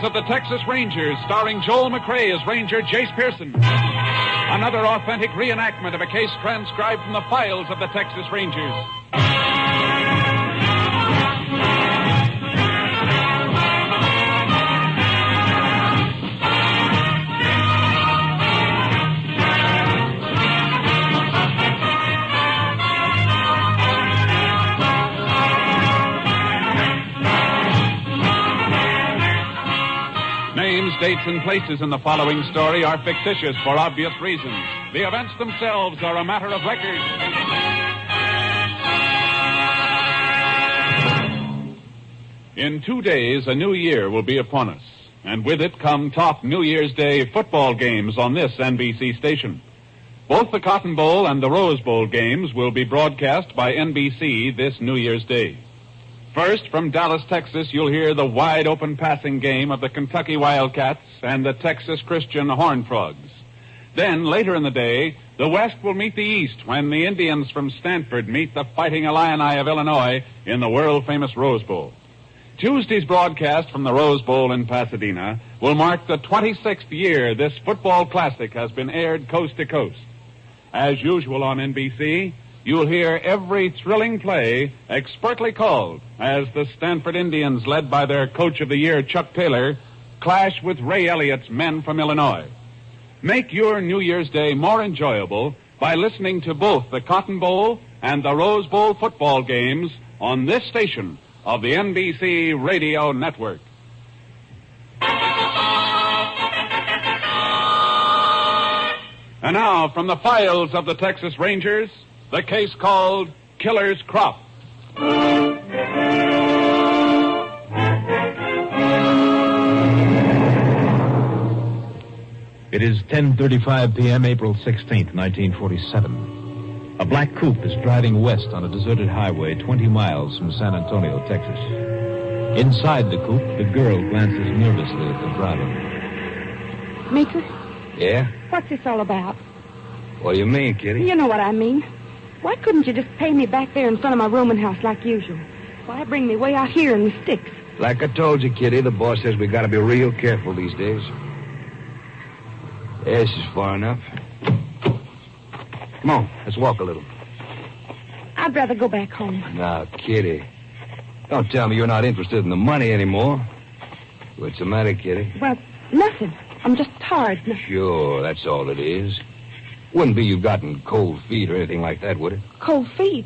of the Texas Rangers, starring Joel McCrea as Ranger Jayce Pearson. Another authentic reenactment of a case transcribed from the files of the Texas Rangers. Names, dates, and places in the following story are fictitious for obvious reasons. The events themselves are a matter of record. In 2 days, a new year will be upon us, and with it come top New Year's Day football games on this NBC station. Both the Cotton Bowl and the Rose Bowl games will be broadcast by NBC this New Year's Day. First, from Dallas, Texas, you'll hear the wide-open passing game of the Kentucky Wildcats and the Texas Christian Horned Frogs. Then, later in the day, the West will meet the East when the Indians from Stanford meet the Fighting Illini of Illinois in the world-famous Rose Bowl. Tuesday's broadcast from the Rose Bowl in Pasadena will mark the 26th year this football classic has been aired coast to coast. As usual on NBC, you'll hear every thrilling play expertly called as the Stanford Indians, led by their Coach of the Year, Chuck Taylor, clash with Ray Elliott's men from Illinois. Make your New Year's Day more enjoyable by listening to both the Cotton Bowl and the Rose Bowl football games on this station of the NBC Radio Network. And now, from the files of the Texas Rangers, the case called Killer's Crop. It is 10:35 p.m., April 16th, 1947. A black coupe is driving west on a deserted highway 20 miles from San Antonio, Texas. Inside the coupe, the girl glances nervously at the driver. Meeker? Yeah? What's this all about? What do you mean, Kitty? You know what I mean. Why couldn't you just pay me back there in front of my rooming house like usual? Why bring me way out here in the sticks? Like I told you, Kitty, the boss says we gotta be real careful these days. Yeah, this is far enough. Come on, let's walk a little. I'd rather go back home. Now, Kitty, don't tell me you're not interested in the money anymore. What's the matter, Kitty? Well, nothing. I'm just tired. Sure, that's all it is. Wouldn't be you've gotten cold feet or anything like that, would it? Cold feet?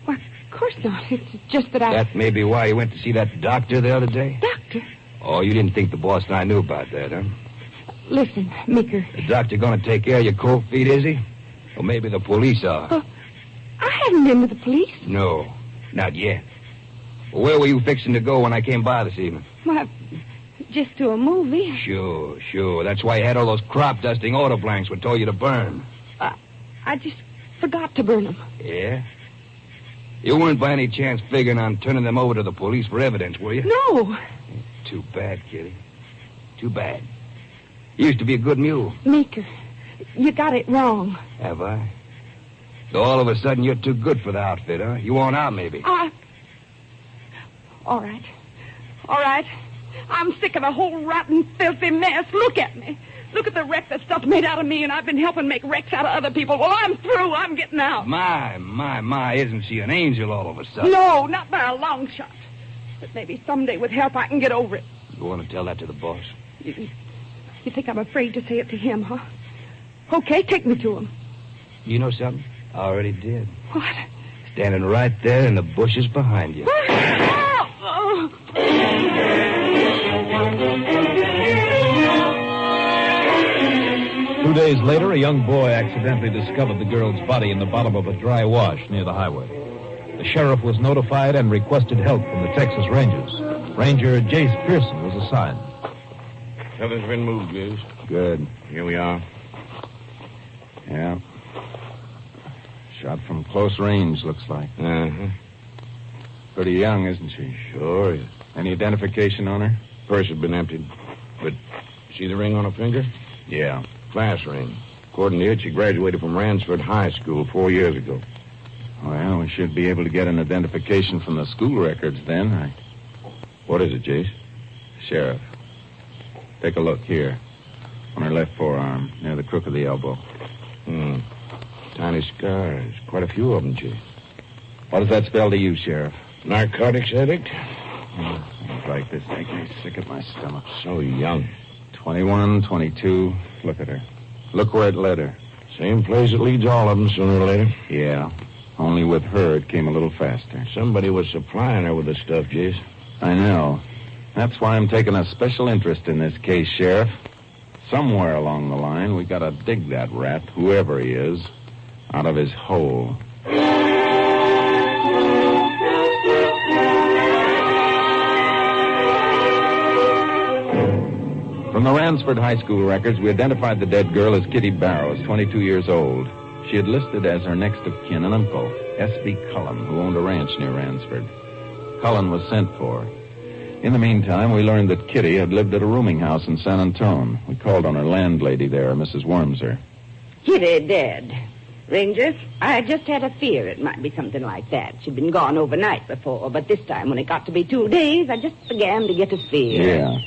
Why, of course not. It's just that I... That may be why you went to see that doctor the other day? Doctor? Oh, you didn't think the boss and I knew about that, huh? Listen, Meeker. The doctor gonna take care of your cold feet, is he? Or maybe the police are. I haven't been with the police. No, not yet. Well, where were you fixing to go when I came by this evening? Why, just to a movie. Sure. That's why you had all those crop-dusting auto blanks we told you to burn. I just forgot to burn them. Yeah? You weren't by any chance figuring on turning them over to the police for evidence, were you? No. Too bad, Kitty. Too bad. You used to be a good mule. Meeker, you got it wrong. Have I? So all of a sudden you're too good for the outfit, huh? You want out, maybe? All right. I'm sick of the whole rotten, filthy mess. Look at me. Look at the wreck that stuff made out of me, and I've been helping make wrecks out of other people. Well, I'm through. I'm getting out. My, isn't she an angel all of a sudden? No, not by a long shot. But maybe someday with help I can get over it. You want to tell that to the boss? You think I'm afraid to say it to him, huh? Okay, take me to him. You know something? I already did. What? Standing right there in the bushes behind you. Oh. 2 days later, a young boy accidentally discovered the girl's body in the bottom of a dry wash near the highway. The sheriff was notified and requested help from the Texas Rangers. Ranger Jayce Pearson was assigned. Nothing's been moved, Goose. Good. Here we are. Yeah. Shot from close range, looks like. Uh-huh. Pretty young, isn't she? Sure is. Any identification on her? Purse has been emptied. But see the ring on her finger? Yeah. Class ring. According to it, she graduated from Ransford High School 4 years ago. Well, we should be able to get an identification from the school records then. What is it, Jayce? Sheriff. Take a look here. On her left forearm, near the crook of the elbow. Tiny scars. Quite a few of them, Jay. What does that spell to you, Sheriff? Narcotics addict? Things like this make me sick at my stomach. So young. 21, 22. Look at her. Look where it led her. Same place it leads all of them sooner or later. Yeah. Only with her, it came a little faster. Somebody was supplying her with the stuff, Jace. I know. That's why I'm taking a special interest in this case, Sheriff. Somewhere along the line, we gotta dig that rat, whoever he is, out of his hole. From the Ransford High School records, we identified the dead girl as Kitty Barrows, 22 years old. She had listed as her next of kin an uncle, S.B. Cullen, who owned a ranch near Ransford. Cullen was sent for. In the meantime, we learned that Kitty had lived at a rooming house in San Antone. We called on her landlady there, Mrs. Wormser. Kitty dead. Ranger, I just had a fear it might be something like that. She'd been gone overnight before, but this time when it got to be 2 days, I just began to get a fear. Yeah.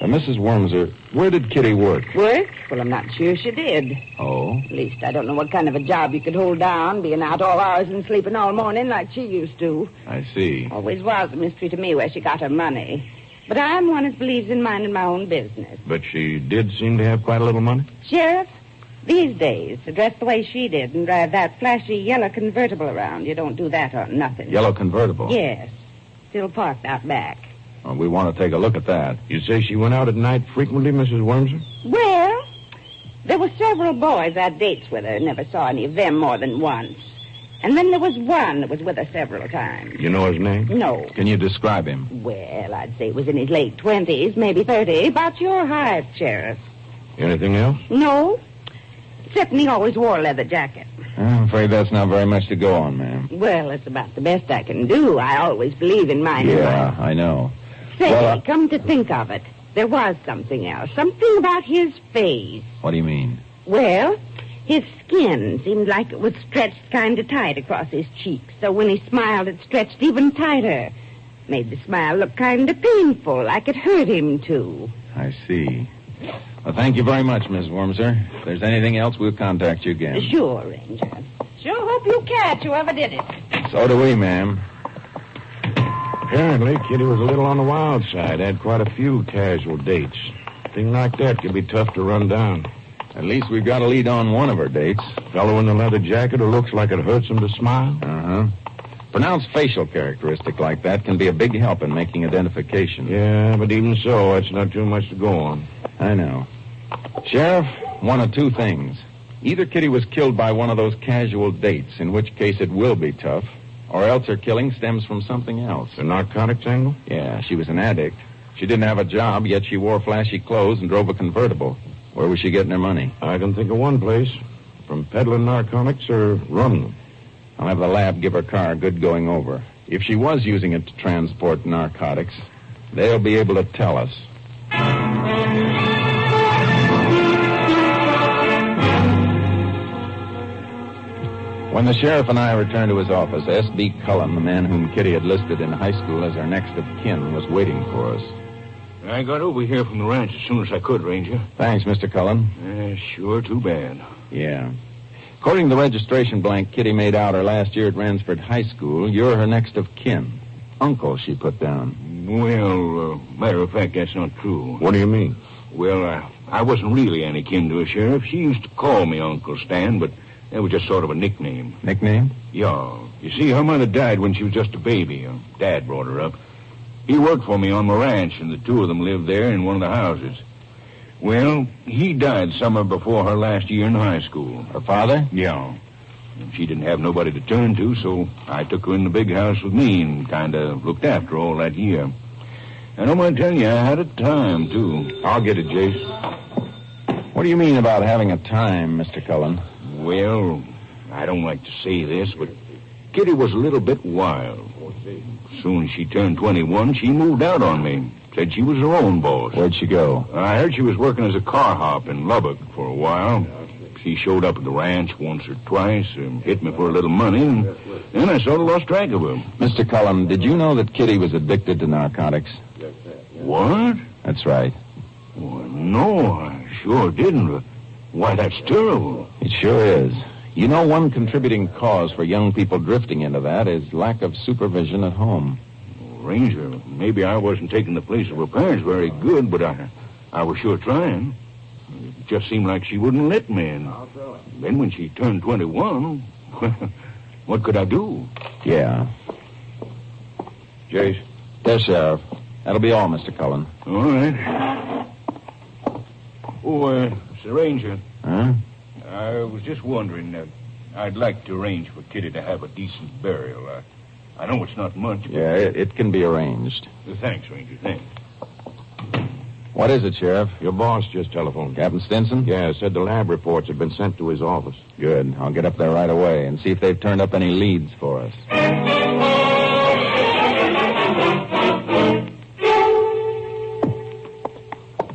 Mrs. Wormser, where did Kitty work? Work? Well, I'm not sure she did. Oh? At least I don't know what kind of a job you could hold down, being out all hours and sleeping all morning like she used to. I see. Always was a mystery to me where she got her money. But I'm one that believes in minding my own business. But she did seem to have quite a little money? Sheriff, these days, to dress the way she did and drive that flashy yellow convertible around, you don't do that on nothing. Yellow convertible? Yes. Still parked out back. Well, we want to take a look at that. You say she went out at night frequently, Mrs. Wormser? Well, there were several boys I had dates with her. Never saw any of them more than once. And then there was one that was with her several times. You know his name? No. Can you describe him? Well, I'd say he was in his late 20s, maybe 30. About your height, Sheriff. Anything else? No. Except he always wore a leather jacket. I'm afraid that's not very much to go on, ma'am. Well, it's about the best I can do. I always believe in minding Yeah, I know. Say, Well, come to think of it, there was something else. Something about his face. What do you mean? Well, his skin seemed like it was stretched kind of tight across his cheeks. So when he smiled, it stretched even tighter. Made the smile look kind of painful, like it hurt him, too. I see. Well, thank you very much, Miss Wormser. If there's anything else, we'll contact you again. Sure, Ranger. Sure hope you catch whoever did it. So do we, ma'am. Apparently, Kitty was a little on the wild side. Had quite a few casual dates. A thing like that could be tough to run down. At least we've got a lead on one of her dates. Fellow in the leather jacket who looks like it hurts him to smile? Uh-huh. Pronounced facial characteristic like that can be a big help in making identification. Yeah, but even so, it's not too much to go on. I know. Sheriff, one of two things. Either Kitty was killed by one of those casual dates, in which case it will be tough, or else her killing stems from something else. The narcotics angle? Yeah, she was an addict. She didn't have a job, yet she wore flashy clothes and drove a convertible. Where was she getting her money? I can think of one place. From peddling narcotics or running them. I'll have the lab give her car a good going over. If she was using it to transport narcotics, they'll be able to tell us. When the sheriff and I returned to his office, S.B. Cullen, the man whom Kitty had listed in high school as our next of kin, was waiting for us. I got over here from the ranch as soon as I could, Ranger. Thanks, Mr. Cullen. Sure, too bad. Yeah. According to the registration blank Kitty made out her last year at Ransford High School, you're her next of kin. Uncle, she put down. Well, matter of fact, that's not true. What do you mean? Well, I wasn't really any kin to her, Sheriff. She used to call me Uncle Stan, but that was just sort of a nickname. Nickname? Yeah. You see, her mother died when she was just a baby. Her dad brought her up. He worked for me on my ranch, and the two of them lived there in one of the houses. Well, he died summer before her last year in high school. Her father? Yeah. And she didn't have nobody to turn to, so I took her in the big house with me and kind of looked after her all that year. And I'm going to tell you, I had a time, too. I'll get it, Jace. What do you mean about having a time, Mr. Cullen? Well, I don't like to say this, but Kitty was a little bit wild. Soon as she turned 21, she moved out on me. Said she was her own boss. Where'd she go? I heard she was working as a car hop in Lubbock for a while. She showed up at the ranch once or twice and hit me for a little money, and then I sort of lost track of her. Mr. Cullen, did you know that Kitty was addicted to narcotics? What? That's right. Well, No, I sure didn't. Why, that's terrible. It sure is. You know, one contributing cause for young people drifting into that is lack of supervision at home. Ranger, maybe I wasn't taking the place of her parents very good, but I was sure trying. It just seemed like she wouldn't let me. And then when she turned 21, what could I do? Yeah. Jayce? Yes, Sheriff. That'll be all, Mr. Cullen. All right. Oh, Mr. Ranger. Huh? I was just wondering, I'd like to arrange for Kitty to have a decent burial. I know it's not much, but... Yeah, it can be arranged. Thanks, Ranger, thanks. What is it, Sheriff? Your boss just telephoned. Captain Stinson? Yeah, said the lab reports have been sent to his office. Good. I'll get up there right away and see if they've turned up any leads for us.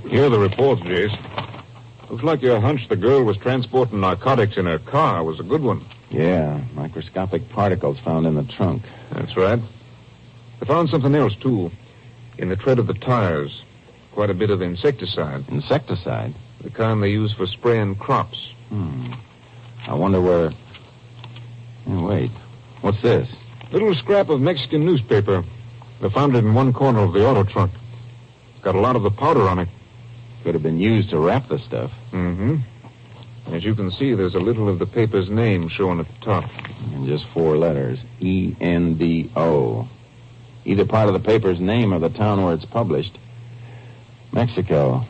Here are the reports, Jayce. Looks like your hunch the girl was transporting narcotics in her car was a good one. Yeah, microscopic particles found in the trunk. That's right. They found something else, too. In the tread of the tires. Quite a bit of insecticide. Insecticide? The kind they use for spraying crops. I wonder where... Oh, wait. What's this? Little scrap of Mexican newspaper. They found it in one corner of the auto trunk. It's got a lot of the powder on it. Could have been used to wrap the stuff. Mm-hmm. As you can see, there's a little of the paper's name shown at the top. And just 4 letters. E-N-D-O. Either part of the paper's name or the town where it's published. Mexico.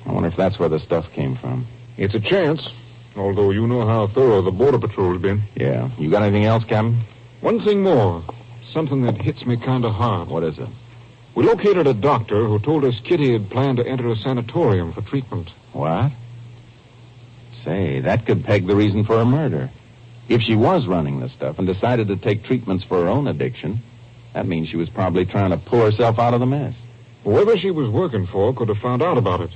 I wonder if that's where the stuff came from. It's a chance, although you know how thorough the Border Patrol's been. Yeah. You got anything else, Captain? One thing more. Something that hits me kind of hard. What is it? We located a doctor who told us Kitty had planned to enter a sanatorium for treatment. What? Say, that could peg the reason for her murder. If she was running the stuff and decided to take treatments for her own addiction, that means she was probably trying to pull herself out of the mess. Whoever she was working for could have found out about it.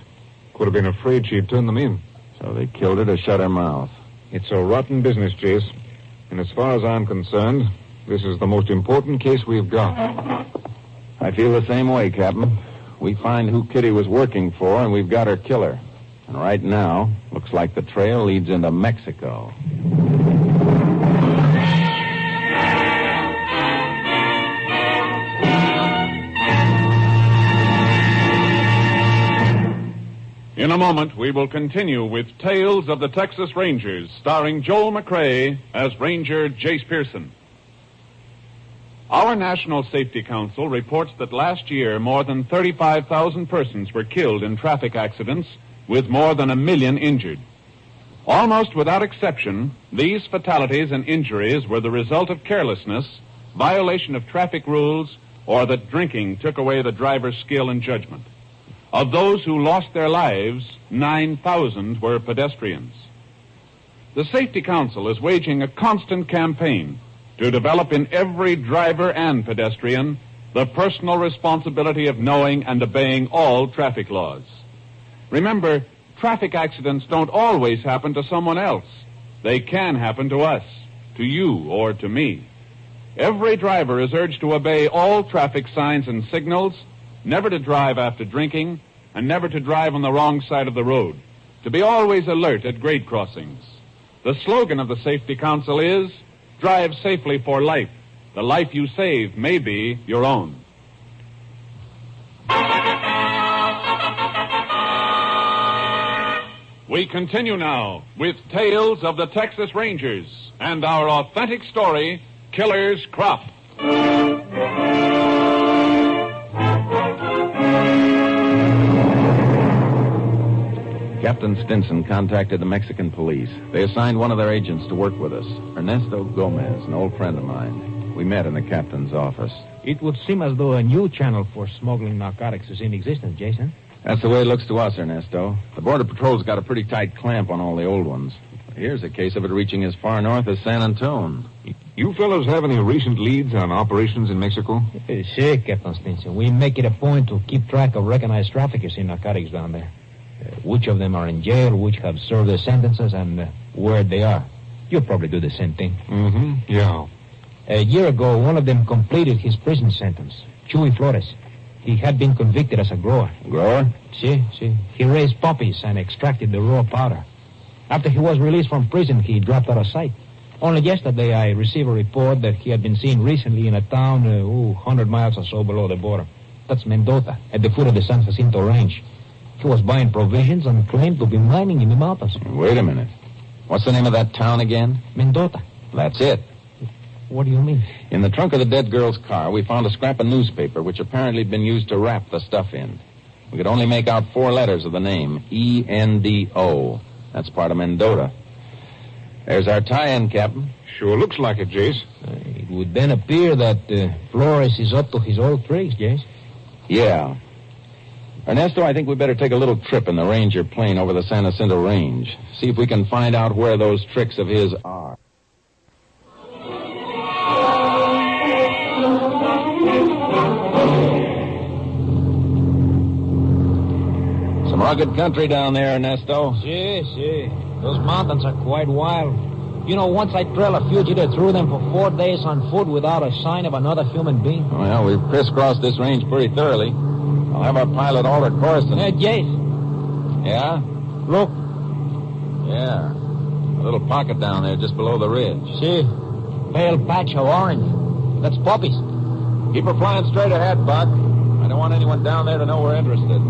Could have been afraid she'd turn them in. So they killed her to shut her mouth. It's a rotten business, Jayce. And as far as I'm concerned, this is the most important case we've got. I feel the same way, Captain. We find who Kitty was working for, and we've got her killer. And right now, looks like the trail leads into Mexico. In a moment, we will continue with Tales of the Texas Rangers, starring Joel McCrea as Ranger Jayce Pearson. Our National Safety Council reports that last year more than 35,000 persons were killed in traffic accidents, with more than 1 million injured. Almost without exception, these fatalities and injuries were the result of carelessness, violation of traffic rules, or that drinking took away the driver's skill and judgment. Of those who lost their lives, 9,000 were pedestrians. The Safety Council is waging a constant campaign to develop in every driver and pedestrian the personal responsibility of knowing and obeying all traffic laws. Remember, traffic accidents don't always happen to someone else. They can happen to us, to you, or to me. Every driver is urged to obey all traffic signs and signals, never to drive after drinking, and never to drive on the wrong side of the road, to be always alert at grade crossings. The slogan of the Safety Council is, drive safely for life. The life you save may be your own. We continue now with Tales of the Texas Rangers and our authentic story, Killer's Crop. Captain Stinson contacted the Mexican police. They assigned one of their agents to work with us, Ernesto Gomez, an old friend of mine. We met in the captain's office. It would seem as though a new channel for smuggling narcotics is in existence, Jason. That's the way it looks to us, Ernesto. The Border Patrol's got a pretty tight clamp on all the old ones. Here's a case of it reaching as far north as San Antone. You fellows have any recent leads on operations in Mexico? Sure, Captain Stinson. We make it a point to keep track of recognized traffickers in narcotics down there. Which of them are in jail, which have served their sentences, and where they are. You'll probably do the same thing. Mm-hmm, yeah. A year ago, one of them completed his prison sentence, Chuy Flores. He had been convicted as a grower. Grower? See. He raised puppies and extracted the raw powder. After he was released from prison, he dropped out of sight. Only yesterday, I received a report that he had been seen recently in a town 100 miles or so below the border. That's Mendota, at the foot of the San Jacinto Range. He was buying provisions and claimed to be mining in the mountains. Wait a minute. What's the name of that town again? Mendota. That's it. What do you mean? In the trunk of the dead girl's car, we found a scrap of newspaper which apparently had been used to wrap the stuff in. We could only make out 4 letters of the name, E-N-D-O. That's part of Mendota. There's our tie-in, Captain. Sure looks like it, Jayce. It would then appear that Flores is up to his old tricks, Jayce. Yeah. Ernesto, I think we better take a little trip in the Ranger plane over the San Jacinto Range. See if we can find out where those tricks of his are. Some rugged country down there, Ernesto. See. Those mountains are quite wild. You know, once I trailed a fugitive through them for 4 days on foot without a sign of another human being. Well, we've crisscrossed this range pretty thoroughly. I'll have our pilot alter course and... Hey, Jayce. Yeah? Look. Yeah. A little pocket down there just below the ridge. See. Pale patch of orange. That's puppies. Keep her flying straight ahead, Buck. I don't want anyone down there to know we're interested.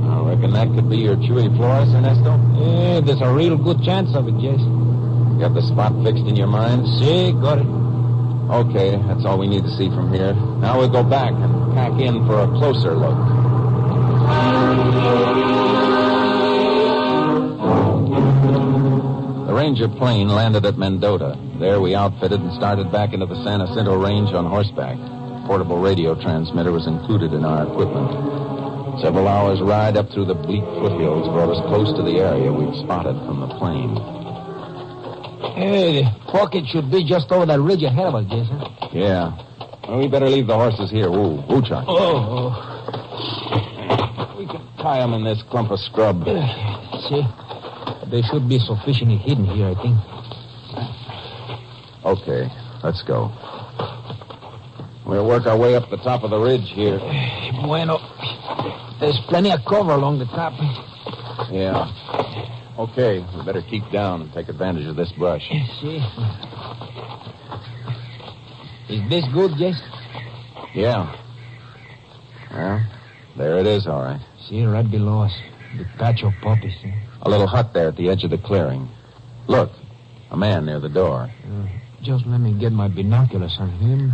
I reckon that could be your Chewy Flores, Ernesto? Yeah, there's a real good chance of it, Jayce. You got the spot fixed in your mind? See, got it. Okay, that's all we need to see from here. Now we'll go back and pack in for a closer look. The Ranger plane landed at Mendota. There we outfitted and started back into the San Jacinto Range on horseback. A portable radio transmitter was included in our equipment. Several hours' ride up through the bleak foothills brought us close to the area we'd spotted from the plane. Hey, the pocket should be just over that ridge ahead of us, Jason. Yeah. Well, we better leave the horses here. Ooh, Charky. Oh. We can tie them in this clump of scrub. See? They should be sufficiently hidden here, I think. Okay, let's go. We'll work our way up the top of the ridge here. Bueno. There's plenty of cover along the top. Yeah. Okay, we better keep down and take advantage of this brush. See. Is this good, Jayce? Yeah. Well, there it is, all right. See, right below us. The patch of puppies. A little hut there at the edge of the clearing. Look, a man near the door. Just let me get my binoculars on him.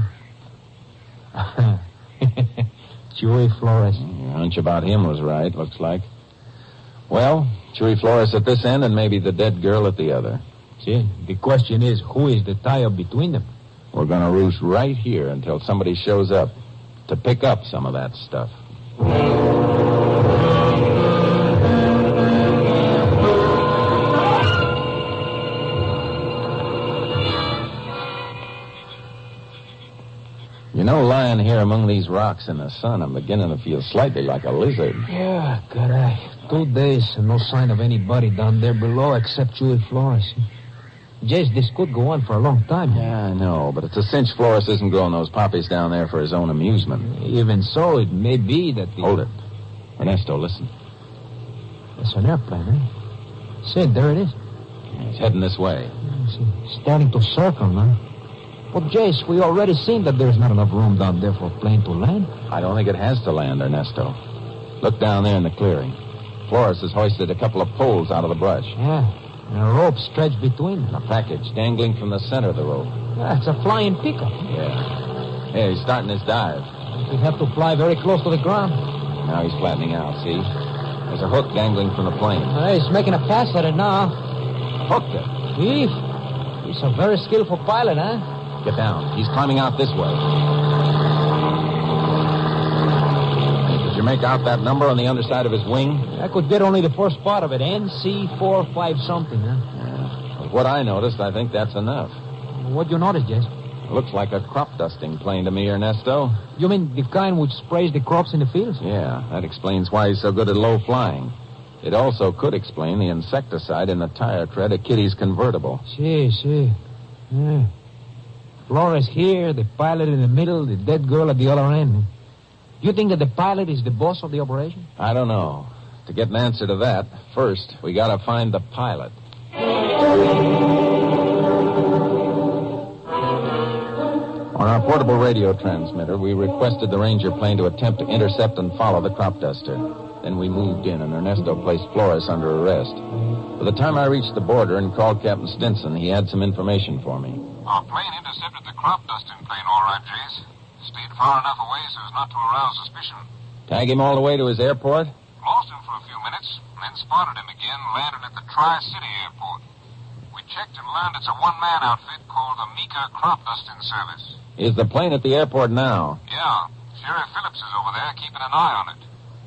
Chewy Flores. Your hunch about him was right, looks like. Well, Chewy Flores at this end and maybe the dead girl at the other. See, the question is, who is the tie-up between them? We're going to roost right here until somebody shows up to pick up some of that stuff. You know, lying here among these rocks in the sun, I'm beginning to feel slightly like a lizard. Yeah, caray. 2 days and no sign of anybody down there below except Chewy Flores. Jayce, this could go on for a long time. Yeah, I know, but it's a cinch Flores isn't growing those poppies down there for his own amusement. Even so, it may be that the... Hold it. Ernesto, listen. It's an airplane, eh? Say, there it is. It's heading this way. It's starting to circle now. But, Jayce, we already seen that there's not enough room down there for a plane to land. I don't think it has to land, Ernesto. Look down there in the clearing. Flores has hoisted a couple of poles out of the brush. Yeah, and a rope stretched between them. A package dangling from the center of the rope. Yeah, it's a flying pickup. Yeah, he's starting his dive. He'd have to fly very close to the ground. Now he's flattening out, see? There's a hook dangling from the plane. He's making a pass at it now. Hooked it. He's a very skillful pilot, huh? Get down. He's climbing out this way. Did you make out that number on the underside of his wing? I could get only the first part of it. NC45 something, huh? Yeah. With what I noticed, I think that's enough. What'd you notice, Jayce? Looks like a crop dusting plane to me, Ernesto. You mean the kind which sprays the crops in the fields? Yeah, that explains why he's so good at low flying. It also could explain the insecticide in the tire tread of Kitty's convertible. See. Yeah. Flores here, the pilot in the middle, the dead girl at the other end. You think that the pilot is the boss of the operation? I don't know. To get an answer to that, first, we gotta find the pilot. On our portable radio transmitter, we requested the Ranger plane to attempt to intercept and follow the crop duster. Then we moved in, and Ernesto placed Flores under arrest. By the time I reached the border and called Captain Stinson, he had some information for me. Our plane intercepted the crop dusting plane, all right, Jayce. Stayed far enough away so as not to arouse suspicion. Tag him all the way to his airport? Lost him for a few minutes, then spotted him again, landed at the Tri-City Airport. We checked and learned it's a one-man outfit called the Meeker Crop Dusting Service. Is the plane at the airport now? Yeah. Sheriff Phillips is over there keeping an eye on it.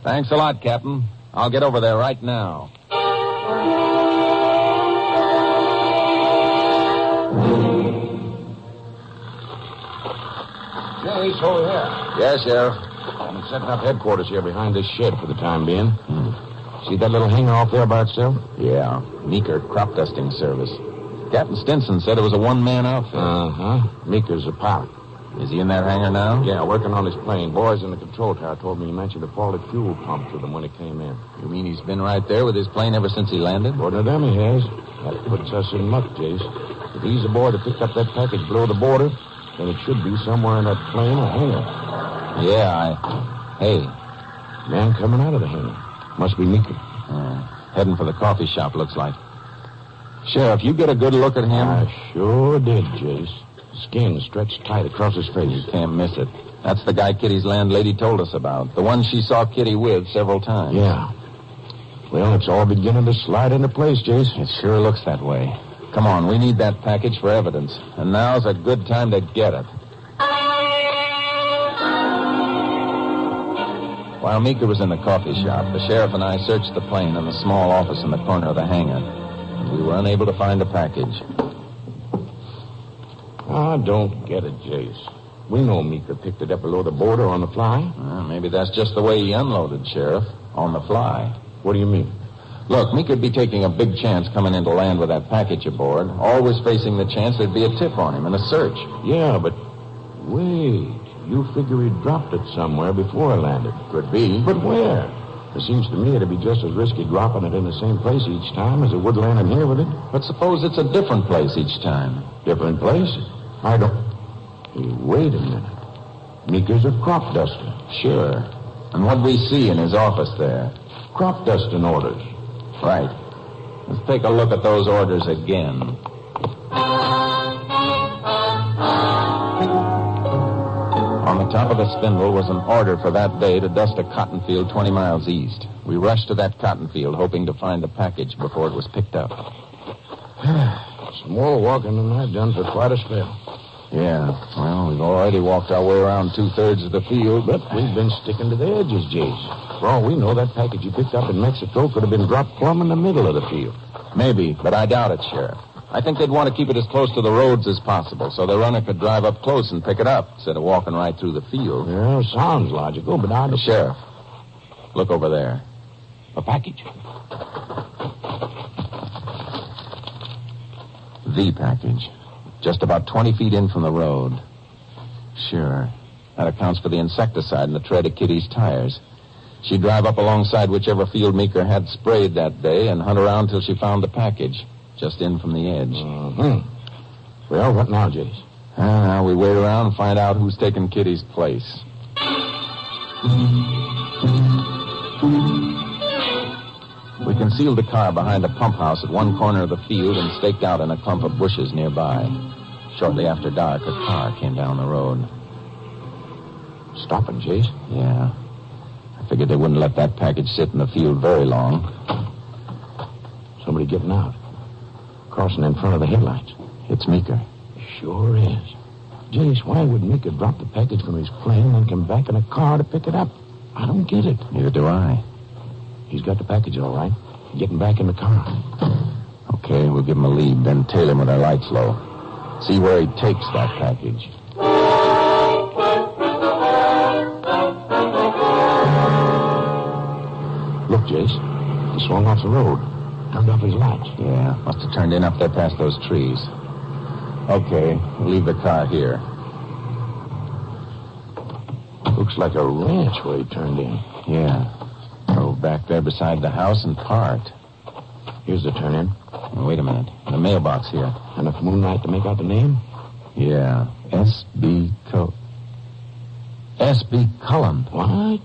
Thanks a lot, Captain. I'll get over there right now. Jayce, over here. Yes, Sheriff. I'm setting up headquarters here behind this shed for the time being. See that little hangar off there by itself? Yeah, Meeker Crop Dusting Service. Captain Stinson said it was a one-man outfit. Uh-huh. Meeker's a pilot. Is he in that hangar now? Yeah, working on his plane. Boys in the control tower told me he mentioned a faulty fuel pump to them when he came in. You mean he's been right there with his plane ever since he landed? According to them, he has. That puts us in luck, Jayce. If he's the boy that picked up that package below the border, then it should be somewhere in that plane or hangar. Yeah, Hey. Man coming out of the hangar. Must be Meeker. Heading for the coffee shop, looks like. Sheriff, you get a good look at him? I sure did, Jayce. Skin stretched tight across his face. You can't miss it. That's the guy Kitty's landlady told us about. The one she saw Kitty with several times. Yeah. Well, it's all beginning to slide into place, Jayce. It sure looks that way. Come on, we need that package for evidence. And now's a good time to get it. While Meeker was in the coffee shop, the sheriff and I searched the plane and the small office in the corner of the hangar. And we were unable to find the package. I don't get it, Jayce. We know Meeker picked it up below the border on the fly. Maybe that's just the way he unloaded, Sheriff. On the fly. What do you mean? Look, Meeker'd be taking a big chance coming in to land with that package aboard, always facing the chance there'd be a tip on him in a search. Yeah, but wait. You figure he dropped it somewhere before it landed. Could be. But where? It seems to me it'd be just as risky dropping it in the same place each time as it would landing here with it. But suppose it's a different place each time. Different place? I don't... Hey, wait a minute. Meeker's a crop duster. Sure. And what'd we see in his office there? Crop dusting orders. Right. Let's take a look at those orders again. On the top of the spindle was an order for that day to dust a cotton field 20 miles east. We rushed to that cotton field, hoping to find the package before it was picked up. Some more walking than I've done for quite a spell. Yeah, well, we've already walked our way around 2/3 of the field, but we've been sticking to the edges, Jayce. For all we know, that package you picked up in Mexico could have been dropped plumb in the middle of the field. Maybe, but I doubt it, Sheriff. I think they'd want to keep it as close to the roads as possible, so the runner could drive up close and pick it up, instead of walking right through the field. Yeah, sounds logical, but I... Sheriff, look over there. A package. The package. Just about 20 feet in from the road. Sure. That accounts for the insecticide in the tread of Kitty's tires. She'd drive up alongside whichever field Meeker had sprayed that day and hunt around till she found the package. Just in from the edge. Mm-hmm. Well, what now, Jayce? Now we wait around and find out who's taking Kitty's place. We concealed the car behind a pump house at one corner of the field and staked out in a clump of bushes nearby. Shortly after dark, a car came down the road. Stopping, Jayce? Yeah. I figured they wouldn't let that package sit in the field very long. Somebody getting out. Crossing in front of the headlights. It's Meeker. Sure is. Jayce, why would Meeker drop the package from his plane and come back in a car to pick it up? I don't get it. Neither do I. He's got the package all right. Getting back in the car. Okay, we'll give him a lead, then tail him with our lights low. See where he takes that package. Look, Jayce. He swung off the road. Turned off his lights. Yeah, must have turned in up there past those trees. Okay, we'll leave the car here. Who Looks like a ranch where he turned in. Yeah. Drove back there beside the house and parked. Here's the turn-in. Now, wait a minute. The mailbox here. Enough moonlight to make out the name? Yeah. S.B. Cullen. What?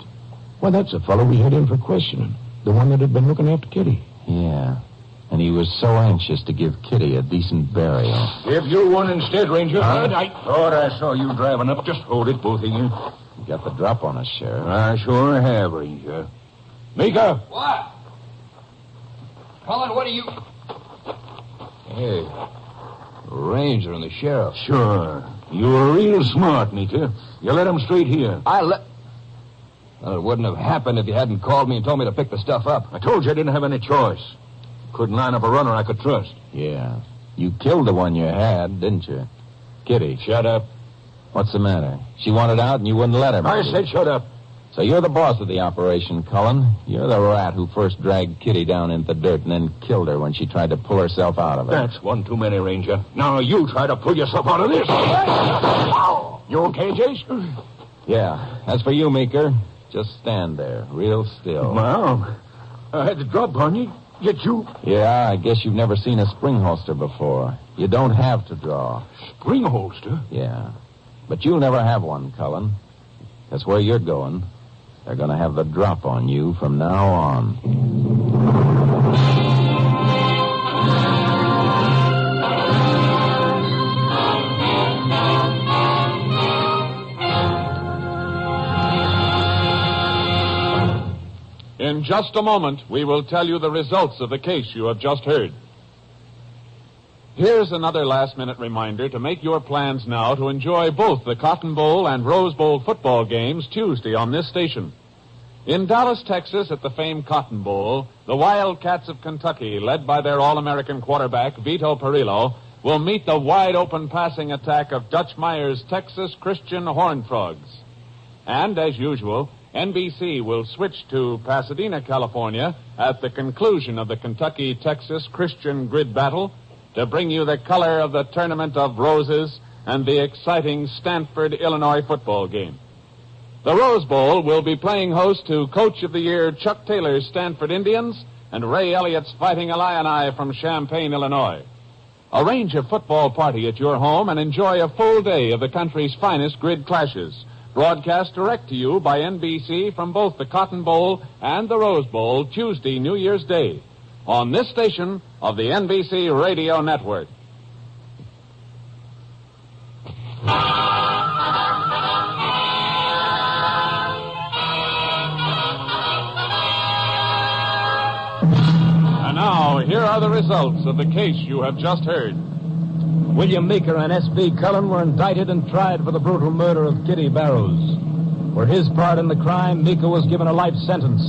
Well, that's the fellow we had in for questioning. The one that had been looking after Kitty. Yeah. And he was so anxious to give Kitty a decent burial. Give you one instead, Ranger. I thought I saw you driving up. Just hold it, both of you. You got the drop on us, Sheriff. I sure have, Ranger. Mika! What? Cullen, what are you... Hey, Ranger and the sheriff. Sure. You were real smart, Mika. You let him straight here. Well, it wouldn't have happened if you hadn't called me and told me to pick the stuff up. I told you I didn't have any choice. Couldn't line up a runner I could trust. Yeah. You killed the one you had, didn't you? Kitty. Shut up. What's the matter? She wanted out and you wouldn't let her. I said shut up. So you're the boss of the operation, Cullen. You're the rat who first dragged Kitty down into the dirt and then killed her when she tried to pull herself out of it. That's one too many, Ranger. Now you try to pull yourself out of this. You okay, Jayce? Yeah. As for you, Meeker, just stand there, real still. Well, I had to drop on you. Get you. Yeah, I guess you've never seen a spring holster before. You don't have to draw. Spring holster? Yeah. But you'll never have one, Cullen. That's where you're going. They're going to have the drop on you from now on. In just a moment, we will tell you the results of the case you have just heard. Here's another last-minute reminder to make your plans now to enjoy both the Cotton Bowl and Rose Bowl football games Tuesday on this station. In Dallas, Texas, at the famed Cotton Bowl, the Wildcats of Kentucky, led by their All-American quarterback, Vito Perillo, will meet the wide-open passing attack of Dutch Meyer's Texas Christian Horned Frogs. And, as usual, NBC will switch to Pasadena, California, at the conclusion of the Kentucky-Texas Christian Grid Battle to bring you the color of the Tournament of Roses and the exciting Stanford, Illinois football game. The Rose Bowl will be playing host to Coach of the Year Chuck Taylor's Stanford Indians and Ray Elliott's Fighting Illini from Champaign, Illinois. Arrange a football party at your home and enjoy a full day of the country's finest grid clashes. Broadcast direct to you by NBC from both the Cotton Bowl and the Rose Bowl Tuesday, New Year's Day, on this station of the NBC Radio Network. And now, here are the results of the case you have just heard. William Meeker and S.B. Cullen were indicted and tried for the brutal murder of Kitty Barrows. For his part in the crime, Meeker was given a life sentence.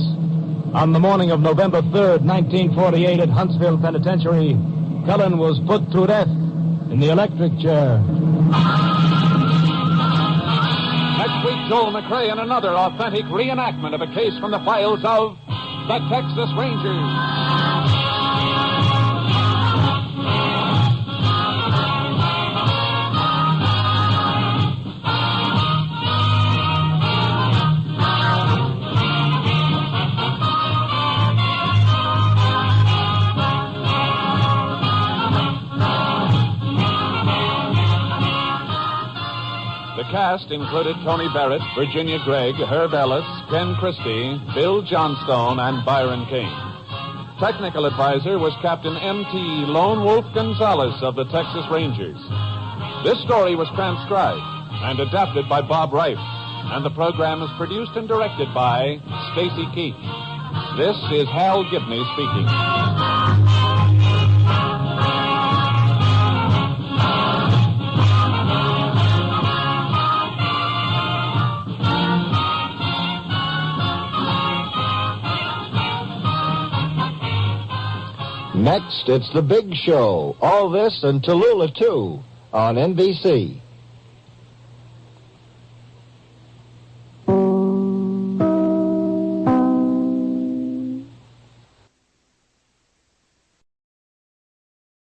On the morning of November 3rd, 1948, at Huntsville Penitentiary, Cullen was put to death in the electric chair. Next week, Joel McCrea in another authentic reenactment of a case from the files of the Texas Rangers. The cast included Tony Barrett, Virginia Gregg, Herb Ellis, Ken Christie, Bill Johnstone, and Byron Kane. Technical advisor was Captain M.T. Lone Wolf Gonzalez of the Texas Rangers. This story was transcribed and adapted by Bob Reif, and the program is produced and directed by Stacy Keach. This is Hal Gibney speaking. Next, it's The Big Show. All this and Tallulah, too, on NBC.